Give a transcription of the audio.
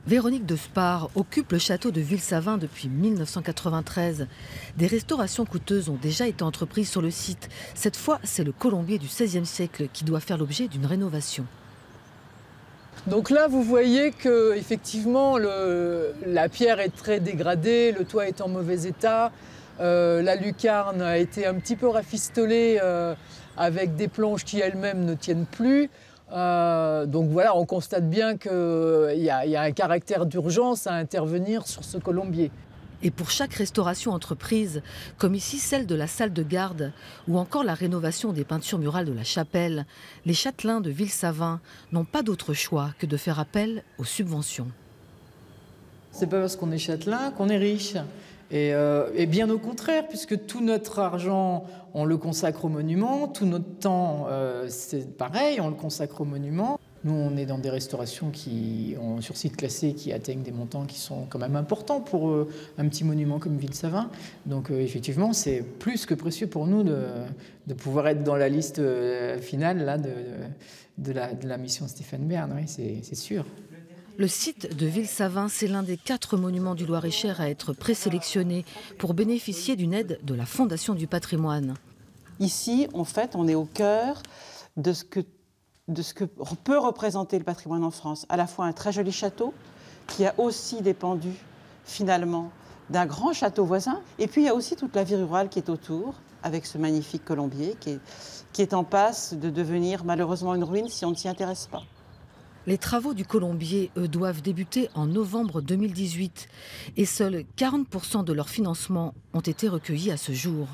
Véronique de Spar occupe le château de Ville-Savin depuis 1993. Des restaurations coûteuses ont déjà été entreprises sur le site. Cette fois, c'est le colombier du XVIe siècle qui doit faire l'objet d'une rénovation. Donc là, vous voyez que effectivement, la pierre est très dégradée, le toit est en mauvais état, la lucarne a été un petit peu rafistolée avec des planches qui elles-mêmes ne tiennent plus. Donc voilà, on constate bien qu'il y a un caractère d'urgence à intervenir sur ce colombier. Et pour chaque restauration entreprise, comme ici celle de la salle de garde ou encore la rénovation des peintures murales de la chapelle, les châtelains de Ville-Savin n'ont pas d'autre choix que de faire appel aux subventions. C'est pas parce qu'on est châtelain qu'on est riche. Et bien au contraire, puisque tout notre argent, on le consacre au monument, tout notre temps, c'est pareil, on le consacre au monument. Nous, on est dans des restaurations sur site classé qui atteignent des montants qui sont quand même importants pour un petit monument comme Ville-Savin. Donc effectivement, c'est plus que précieux pour nous de pouvoir être dans la liste finale là, de la mission Stéphane Bern, oui, c'est sûr. Le site de Ville-Savin, c'est l'un des 4 monuments du Loir-et-Cher à être présélectionné pour bénéficier d'une aide de la Fondation du patrimoine. Ici, en fait, on est au cœur de ce que peut représenter le patrimoine en France. À la fois un très joli château, qui a aussi dépendu, finalement, d'un grand château voisin. Et puis, il y a aussi toute la vie rurale qui est autour, avec ce magnifique colombier qui est en passe de devenir malheureusement une ruine si on ne s'y intéresse pas. Les travaux du colombier, eux, doivent débuter en novembre 2018 et seuls 40% de leur financement ont été recueillis à ce jour.